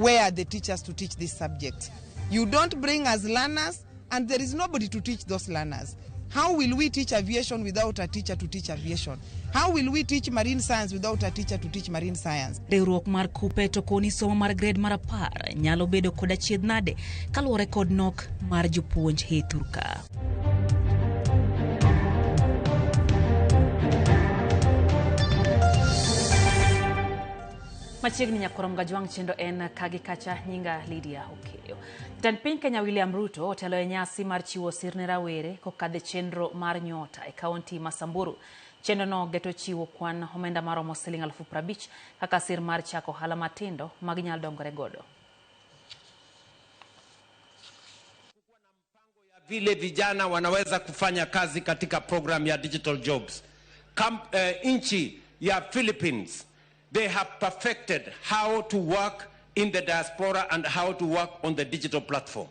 where are the teachers to teach this subject? You don't bring us learners, and there is nobody to teach those learners. How will we teach aviation without a teacher to teach aviation? How will we teach marine science without a teacher to teach marine science? Riwruok mar kupe to koni somo mar grade mar 10 nyalo bedo kod achiedh nade kaluwore kod nok mar jopuonj Heturka. Machiegni nyakorom gajwang' chendo en KACHA nyinga Lydia Okeyo. Jatend piny Kenya William Ruto otelo e nyasi mar chiwo sir ne rawere kokadho chenro mar nyota e kaunti ma Samburu. Chenro no geto chiwo kwan omenda maromo siling 50,000 kaka sir mar chako ohala matindo ma ginyalo dongore godo. Vile vijana wanaweza kufanya kazi katika program ya digital jobs. Nchi ya Philippines, they have perfected how to work in the diaspora and how to work on the digital platform.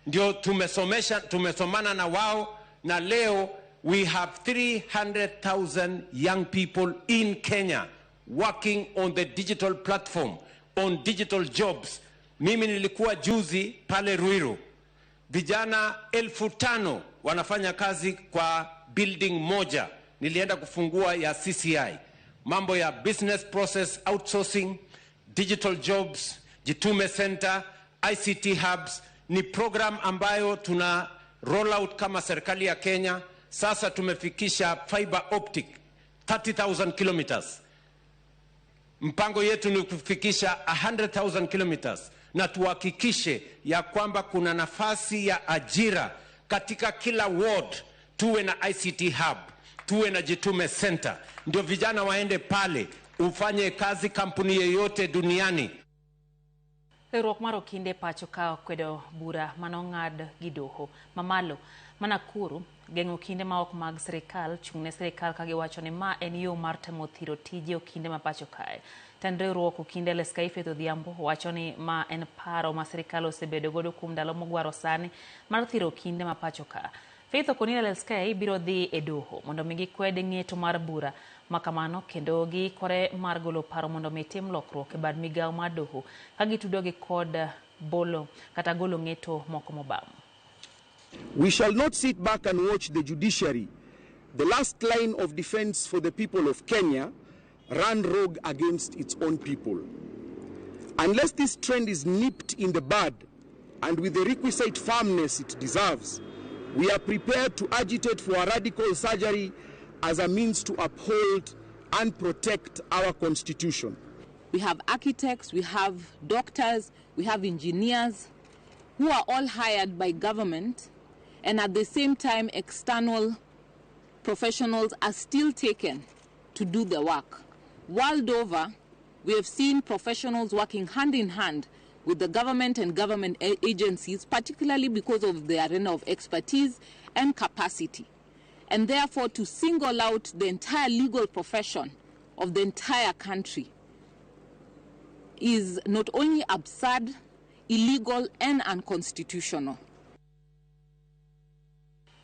Ndio tumesomana na wao, na leo we have 300,000 young people in Kenya working on the digital platform, on digital jobs. Mimi nilikuwa juzi pale Ruiru. Vijana 5,000 wanafanya kazi kwa building moja. Nilienda kufungua ya CCI. Mambo ya business process outsourcing, digital jobs, Jitume Center, ICT hubs ni program ambayo tuna roll out kama serikali ya Kenya. Sasa tumefikisha fiber optic 30,000 kilometers. Mpango yetu ni kufikisha 100,000 kilometers, na tuhakikishe ya kwamba kuna nafasi ya ajira katika kila ward. Tuwe na ICT hub, tuwe na Jitume Center, ndio vijana waende pale ufanye kazi kampuni yoyote duniani. Riwruok mar okinde pacho ka kwedo bura manong'ad gi doho mamalo Manakuru geng'o kinde ma ok mag sirikal chung'ne sirikal ka giwacho ni ma en yo mar temo thiro tije okinde ma pacho kae. Tend riwruok okinde Leskaife Odhiambo wacho ni ma en paro ma sirikal osebedo godo kuom ndalo mogwaro sani mar thiro okinde ma pacho ka. Faith Okonila Leskaife biro dhi e doho mondo mi gikwed ng'eto mar bura makamano kendo giikore mar golo paro mondo mitim lokruok e bad migawo mar doho ka gitudogi kod bolo kata golo ng'eto moko mobam. We shall not sit back and watch the judiciary, the last line of defense for the people of Kenya, run rogue against its own people. Unless this trend is nipped in the bud and with the requisite firmness it deserves, we are prepared to agitate for a radical surgery as a means to uphold and protect our constitution. We have architects, we have doctors, we have engineers who are all hired by government, and at the same time external professionals are still taken to do the work. World over, we have seen professionals working hand in hand with the government and government agencies, particularly because of the arena of expertise and capacity. And therefore, to single out the entire legal profession of the entire country is not only absurd, illegal, and unconstitutional.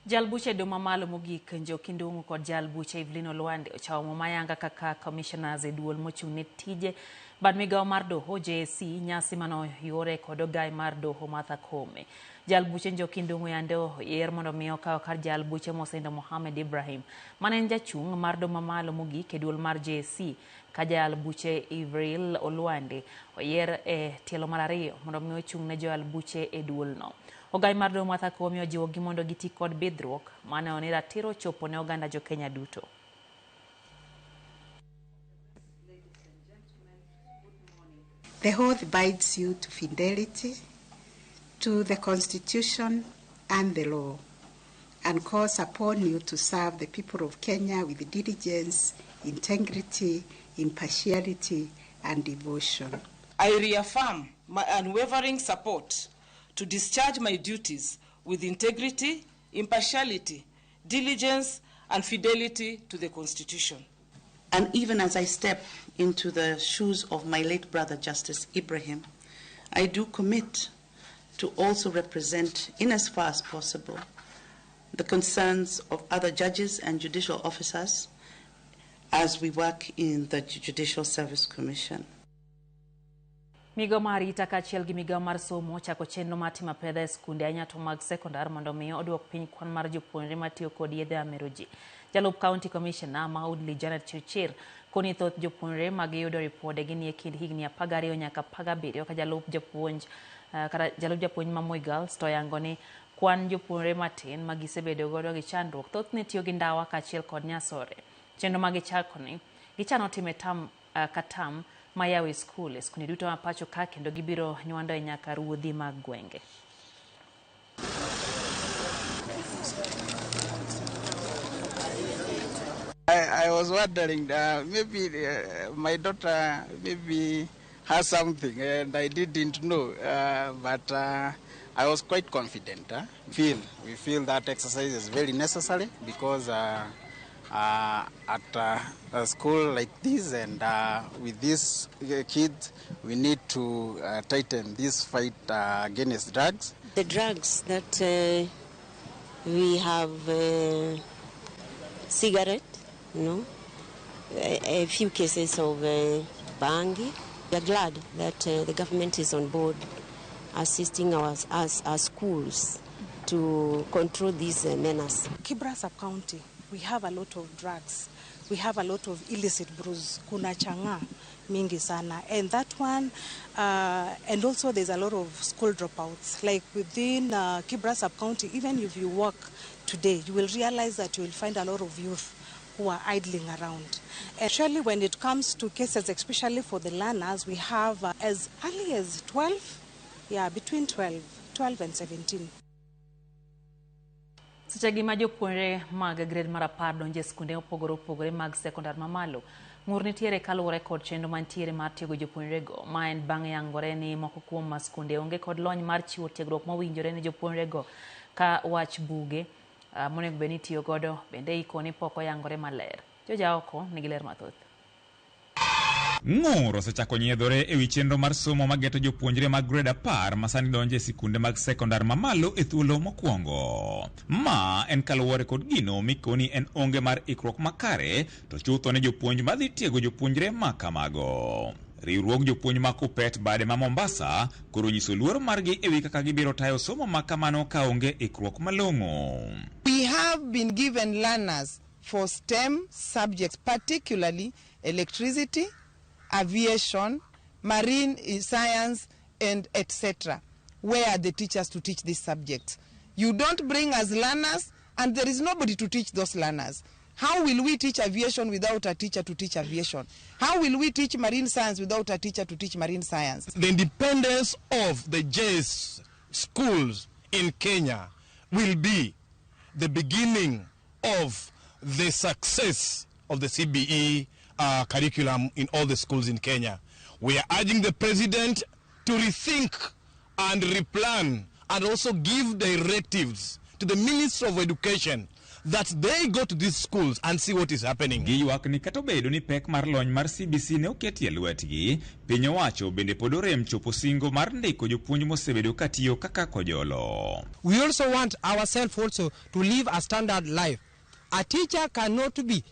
Jalbuche Duma Malo Mogik Njo Kindungu kod Jalbuche Evelyn Olwande ochawo Momayanga kaka commissioners e duol mochung'ne tije bad migawo mar doho JSC nyasi mano yore kod ogai mar doho Martha Koome. Jalbuche Njo Kindungu yande oyier mondo mi okaw kar Jalbuche Mosendo Mohamed Ibrahim mane en jachung' mar Duma Malo Mogik e duol mar JSC ka Jalbuche Evelyn Olwande oyier e tielo mar ariyo mondo mi ochung'ne Jalbuche e duol no. Ogai mar doho Martha Koome ojiwo gi mondo giti kod bidhruok mane oni ratiro chopo ne oganda jo Kenya duto. The oath binds you to fidelity to the Constitution and the law, and calls upon you to serve the people of Kenya with diligence, integrity, impartiality, and devotion. I reaffirm my unwavering support to discharge my duties with integrity, impartiality, diligence, and fidelity to the Constitution. And even as I step into the shoes of my late brother, Justice Ibrahim, I do commit to also represent, in as far as possible, the concerns of other judges and judicial officers as we work in the Judicial Service Commission. Migao mar arita kaachiel gi migao mar somo chako chenro mar timo pedha e skunde ahinya to mag sekondar mondo mi odwok piny kwan mar jopuonjre matiyo kod yedhe ameroji. Jalup County Commissioner Maudli Janet Chirchir koni thoth jopuonjre mag yudo ripode gin e kind higni 12 nyaka 17 ka jalup japuonj Mamoi Girls to yango ni kwan jopuonjre matin magisebedo godo gi chandruok thoth ne tiyo gi ndawa kaachiel kod nyasore. Chenro ma gichako ni gichano time tam katam mayawe school skunde duto ma pacho ka kendo gibiro nywando nyaka ruodhi mag gwenge. I was wondering maybe my daughter maybe has something and I didn't know, but I was quite confident. We feel that exercise is very necessary because at a school like this and with these kids, we need to tighten this fight against drugs. The drugs that we have, cigarette, a few cases of bangi. We are glad that the government is on board assisting our schools to control these menace. Kibra sub-county, we have a lot of drugs. We have a lot of illicit brews. Kuna changa mingi sana. And that one, and also there's a lot of school dropouts. Like within Kibra sub-county, even if you walk today, you will realize that you will find a lot of youth who are idling around. Actually, when it comes to cases, especially for the learners, we have as early as 12, between 12 and 17. Sechegi ma jopuonjre mag grade mar 10 donje skunde opogore mag sekondar mamalo. Ng'ur nitiere kaluwore kod chenro mantiere mar tiego jopuonjrego ma en bang' yangore ni moko kuom skunde onge kod lony mar chiwo tiegruok mowinjore ne jopuonjrego ka wach buge monego bed ni tiyo godo bende ikoni pok oyangore maler. Joja oko nigi ler mathoth. Ng'ur osechako nyiedhore e wi chenro mar somo mageto jopuonjre mag grade 10 masani donje sikunde mag sekondar mamalo e thuolo mokwongo. Ma en kaluwore kod gino mikoni en onge mar ikruok makare to chutho ne jopuonj madhi tiego jopuonjre makamago. Riwruog jopuonj ma Kupet bade ma Mombasa koro nyiso luoro margi e wi kaka gibiro tayo somo makamano ka onge ikruok malong'o. We have been given learners for STEM subjects, particularly electricity, aviation, marine science, and etc. Where are the teachers to teach these subjects? You don't bring us learners, and there is nobody to teach those learners. How will we teach aviation without a teacher to teach aviation? How will we teach marine science without a teacher to teach marine science? The independence of the JS schools in Kenya will be the beginning of the success of the CBE curriculum in all the schools in Kenya. We are urging the president to rethink and replan and also give directives to the Minister of Education that they go to these schools and see what is happening. Giywak ni kata obedo ni pek mar lony mar CBC ne oketi e lwetgi, piny owacho bende pod orem chopo singo mar ndiko jopuonj mosebedo katiyo kaka kojolo. We also want ourselves also to live a standard life. A teacher cannot be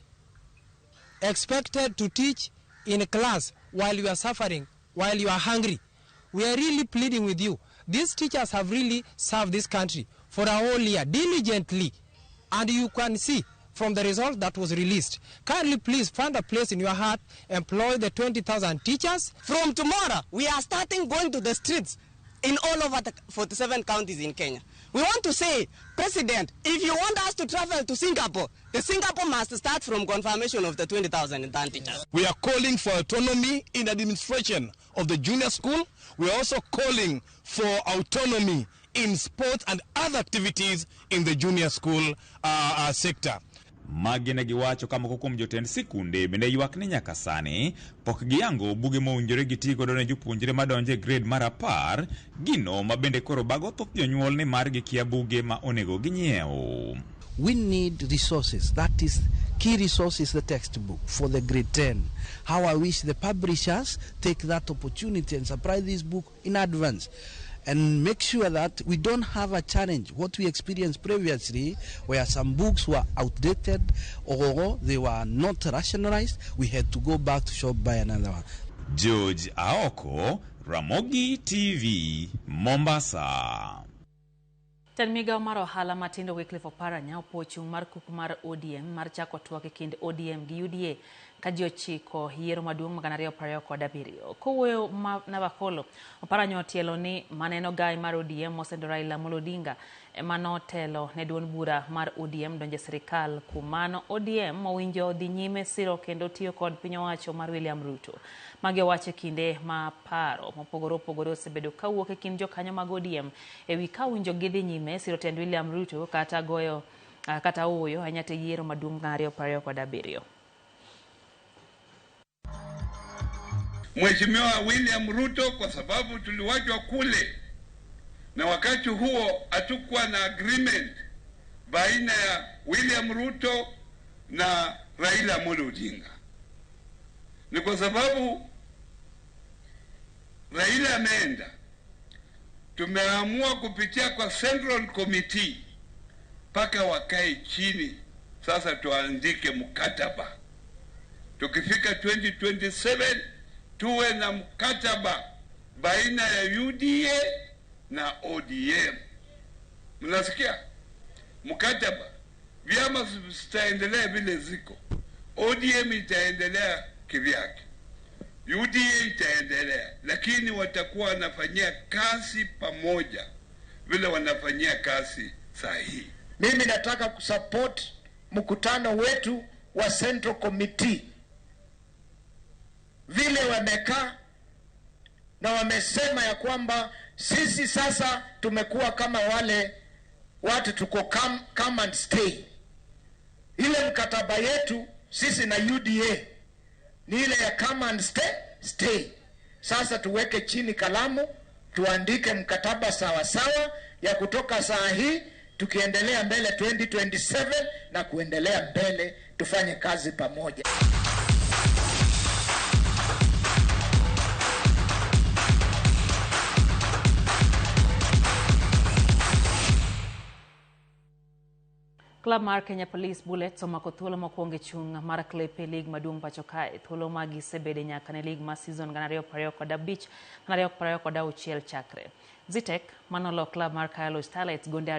expected to teach in a class while you are suffering, while you are hungry. We are really pleading with you. These teachers have really served this country for a whole year diligently. And you can see from the result that was released. Kindly please find a place in your heart, employ the 20,000 teachers. From tomorrow, we are starting going to the streets in all over the 47 counties in Kenya. We want to say, President, if you want us to travel to Singapore, the Singapore must start from confirmation of the 20,000 teachers. We are calling for autonomy in administration of the junior school. We are also calling for autonomy in sports and other activities in the junior school sector. Magine giwacho kama kuom jotend sikunde bende ywak ni nyaka sani pok giyango buge mowinjore gitigo ne jopuonjre madonje grade mar 10 gino ma bende koro bago thoth jonyuol ni margi kia buge ma onego ginyiew. We need resources. That is key resource is the textbook for the grade 10. How I wish the publishers take that opportunity and supply this book in advance and make sure that we don't have a challenge what we experienced previously where some books were outdated or they were not rationalized. We had to go back to shop buy another one. George Aoko Ramogi TV, Mombasa. Migao mar ohala matindo Wycliffe Oparanya opochung' mar kuku mar ODM mar chako twak e kind ODM gi UDA ka ji ochiko yiero maduong' ma 2027. Kowuoyo Navakholo, Oparanya otielo ni maneno gai mar ODM mosendo Raila Amolo Odinga emanotelo ne duond bura mar ODM donje sirikal. Kuom mano ODM owinjo dhi nyime siro kendo tiyo kod piny owacho mar William Ruto. Magi owacho kinde ma paro mopogore opogore osebedo kawuok e kind jokanyo mag ODM ewi ka winjo gidhi nyime siro tend William Ruto kata goyo kata oyo anyate yiero maduong' 2027. Mheshimiwa William Ruto, kwa sababu tuliwachwa kule na wakati huo hatukuwa na agreement baina ya William Ruto na Raila Amolo Odinga. Ni kwa sababu Raila ameenda, tumeamua kupitia kwa Central Committee paka wakae chini sasa tuandike mkataba. Tukifika 2027 tuwe na mkataba baina ya UDA na ODM. Mnasikia? Mkataba. Vyama zitaendelea vile ziko. ODM itaendelea kivyake. UDA itaendelea, lakini watakuwa wanafanyia kazi pamoja vile wanafanyia kazi sahihi. Mimi nataka kusupport mkutano wetu wa Central Committee. Vile wamekaa na wamesema ya kwamba sisi sasa tumekuwa kama wale watu tuko come and stay. Ile mkataba yetu sisi na UDA ni ile ya come and stay. Sasa tuweke chini kalamu, tuandike mkataba sawa sawa ya kutoka saa hii tukiendelea mbele 2027 na kuendelea mbele, tufanye kazi pamoja. Club mar Kenya Police Bullets omako thuolo mokwongo e chung' mar Klepe League maduong' pacho kae. Thuolo magisebede nyaka ne league ma season 2025-2026 chakre. Zitek manolo club mar Kayalo Starlights gonde